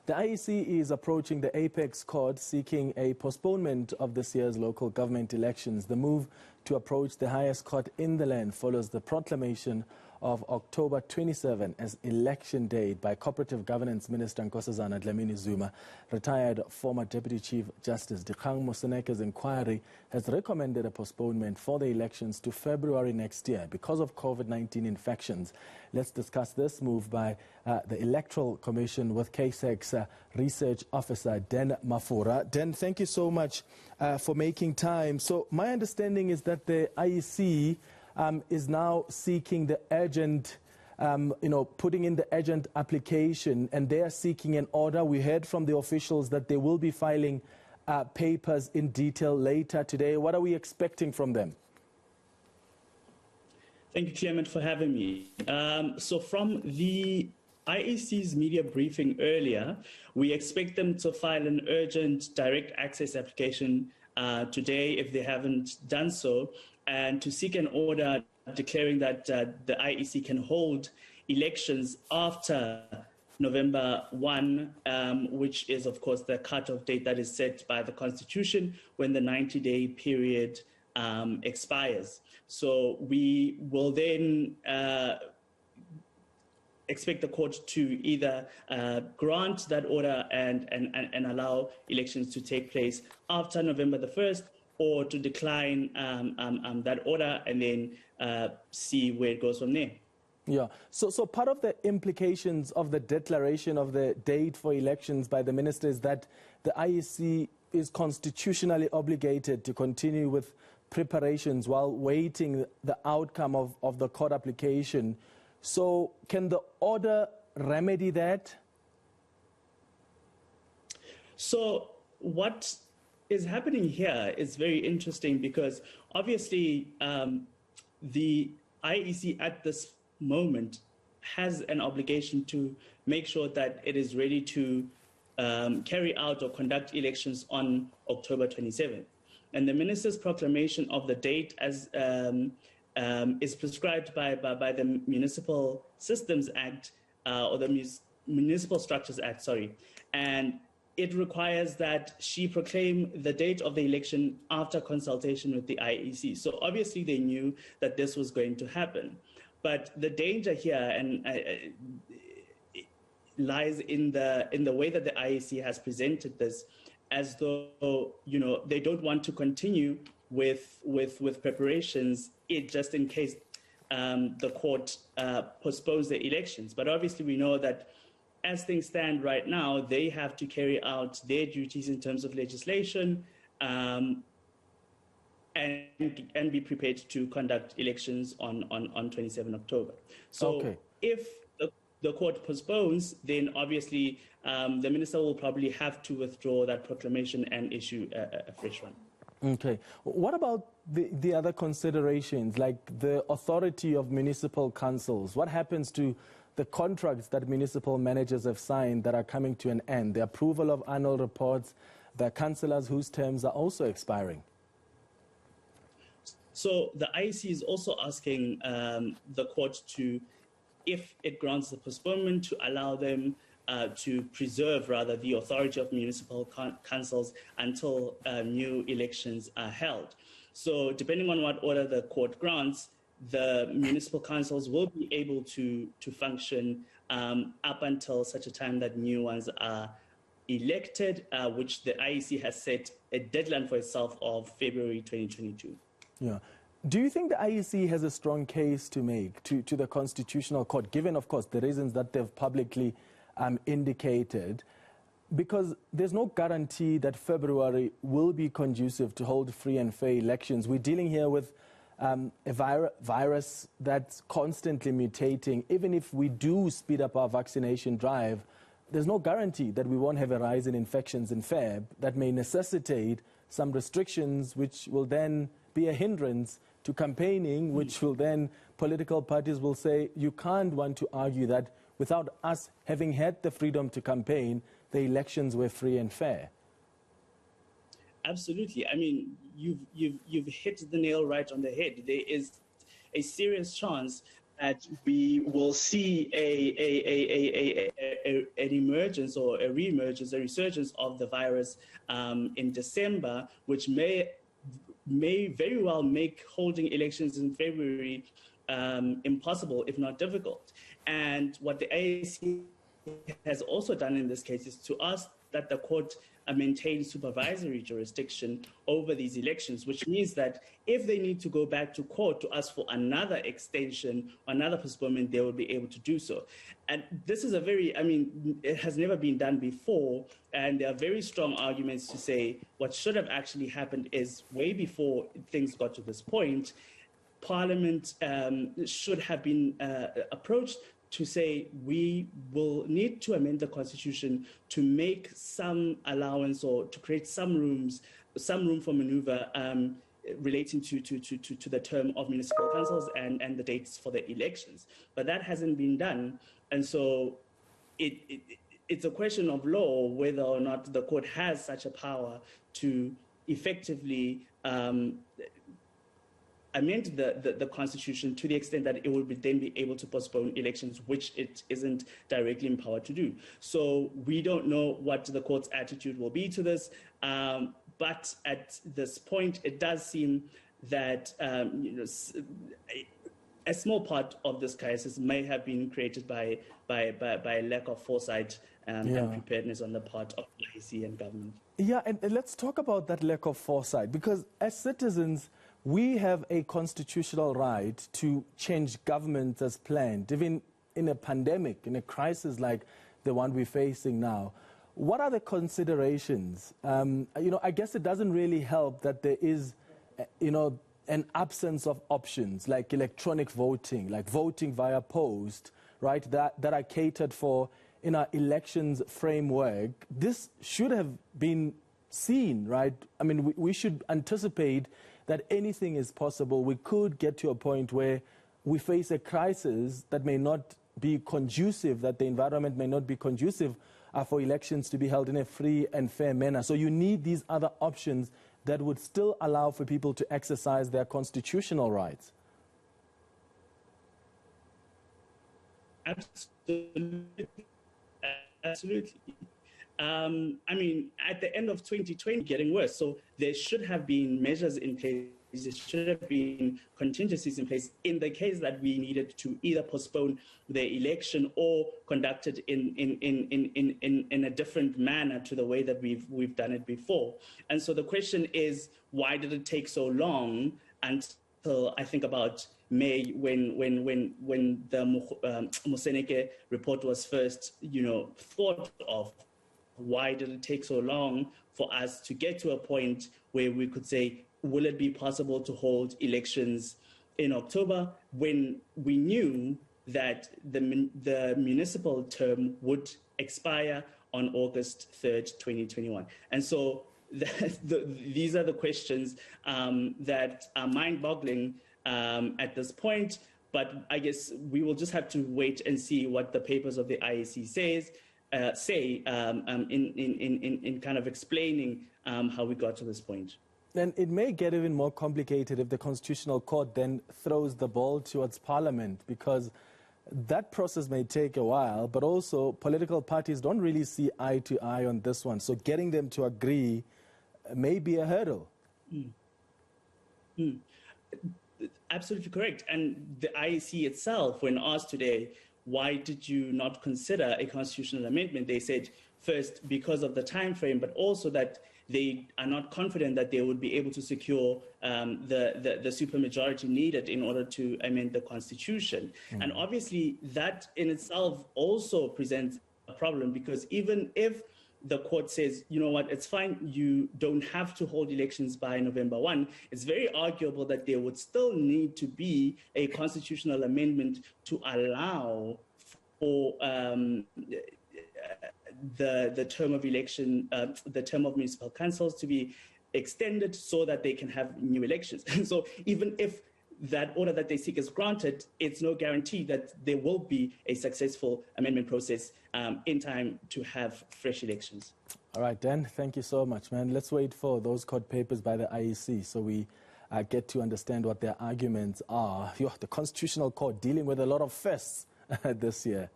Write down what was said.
The IEC is approaching the apex court seeking a postponement of this year's local government elections. The move to approach the highest court in the land follows the proclamation of October 27 as election date by Cooperative Governance Minister Nkosazana Dlamini Zuma. Retired former Deputy Chief Justice Dikgang Moseneke's inquiry has recommended a postponement for the elections to February next year because of COVID-19 infections. Let's discuss this move by the Electoral Commission with Casac's Research Officer Dan Mafora. Dan, thank you so much for making time. So my understanding is that the IEC is now seeking the urgent, putting in the urgent application, and they are seeking an order. We heard from the officials that they will be filing papers in detail later today. What are we expecting from them? Thank you, Clement, for having me. So from the IEC's media briefing earlier, we expect them to file an urgent direct access application today, if they haven't done so, and to seek an order declaring that the IEC can hold elections after November 1, which is, of course, the cutoff date that is set by the Constitution when the 90-day period expires. So we will then expect the court to either grant that order and allow elections to take place after November the 1st, or to decline that order and then see where it goes from there. Yeah. So part of the implications of the declaration of the date for elections by the minister is that the IEC is constitutionally obligated to continue with preparations while waiting the outcome of the court application. So can the order remedy that? So what is happening here is very interesting because obviously the IEC at this moment has an obligation to make sure that it is ready to carry out or conduct elections on October 27th. And the minister's proclamation of the date as is prescribed by the Municipal Systems Act or the Municipal Structures Act, sorry. And it requires that she proclaim the date of the election after consultation with the IEC. So obviously they knew that this was going to happen. But the danger here lies in the way that the IEC has presented this, as though they don't want to continue with preparations just in case the court postpones the elections. But obviously we know that as things stand right now, they have to carry out their duties in terms of legislation and be prepared to conduct elections on 27 October. So okay. If the court postpones, then obviously the minister will probably have to withdraw that proclamation and issue a fresh one. Okay. What about the other considerations, like the authority of municipal councils? What happens to the contracts that municipal managers have signed that are coming to an end, the approval of annual reports, the councillors whose terms are also expiring? So the IEC is also asking the court to, if it grants the postponement, to allow them to preserve, rather, the authority of municipal councils until new elections are held. So depending on what order the court grants, the municipal councils will be able to function up until such a time that new ones are elected, which the IEC has set a deadline for itself of February 2022. Yeah. Do you think the IEC has a strong case to make to the Constitutional Court, given, of course, the reasons that they've publicly indicated? Because there's no guarantee that February will be conducive to hold free and fair elections. We're dealing here with a virus that's constantly mutating. Even if we do speed up our vaccination drive, there's no guarantee that we won't have a rise in infections in Feb that may necessitate some restrictions, which will then be a hindrance to campaigning, which will then, political parties will say, you can't want to argue that without us having had the freedom to campaign, the elections were free and fair. Absolutely. I mean, you've hit the nail right on the head. There is a serious chance that we will see an emergence or a reemergence, a resurgence of the virus in December, which may very well make holding elections in February impossible, if not difficult. And what the IEC has also done in this case is to ask that the court maintain supervisory jurisdiction over these elections, which means that if they need to go back to court to ask for another extension or another postponement, they will be able to do so. And this is it has never been done before, and there are very strong arguments to say what should have actually happened is way before things got to this point, Parliament should have been approached to say we will need to amend the Constitution to make some allowance or to create some room for maneuver relating to the term of municipal councils and the dates for the elections. But that hasn't been done. And so it's a question of law whether or not the court has such a power to effectively amend the Constitution to the extent that it will then be able to postpone elections, which it isn't directly empowered to do. So we don't know what the court's attitude will be to this, but at this point, it does seem that a small part of this crisis may have been created by a lack of foresight and preparedness on the part of the IEC and government. Yeah, and let's talk about that lack of foresight, because as citizens, we have a constitutional right to change government as planned, even in a pandemic, in a crisis like the one we're facing now. What are the considerations? I guess it doesn't really help that there is, an absence of options like electronic voting, like voting via post, right, that are catered for in our elections framework. This should have been seen, right? I mean, we should anticipate that anything is possible. We could get to a point where we face a crisis that may not be conducive, that the environment may not be conducive for elections to be held in a free and fair manner. So you need these other options that would still allow for people to exercise their constitutional rights. Absolutely. At the end of 2020, getting worse. So there should have been measures in place. There should have been contingencies in place in the case that we needed to either postpone the election or conduct it in a different manner to the way that we've done it before. And so the question is, why did it take so long until I think about May, when the Moseneke report was first, thought of? Why did it take so long for us to get to a point where we could say, will it be possible to hold elections in October, when we knew that the municipal term would expire on August 3rd, 2021? And so these are the questions that are mind-boggling at this point. But I guess we will just have to wait and see what the papers of the IEC say in kind of explaining how we got to this point. And it may get even more complicated if the Constitutional Court then throws the ball towards Parliament, because that process may take a while, but also political parties don't really see eye to eye on this one. So getting them to agree may be a hurdle. Absolutely correct. And the IEC itself, when asked today, why did you not consider a constitutional amendment? They said, first, because of the time frame, but also that they are not confident that they would be able to secure the supermajority needed in order to amend the Constitution. And obviously, that in itself also presents a problem, because even if the court says, you know what, it's fine, you don't have to hold elections by November 1, it's very arguable that there would still need to be a constitutional amendment to allow for the term of election, the term of municipal councils to be extended so that they can have new elections. And so even if that order that they seek is granted, it's no guarantee that there will be a successful amendment process in time to have fresh elections. All right, Dan, thank you so much, man. Let's wait for those court papers by the IEC so we get to understand what their arguments are. The Constitutional Court dealing with a lot of firsts this year.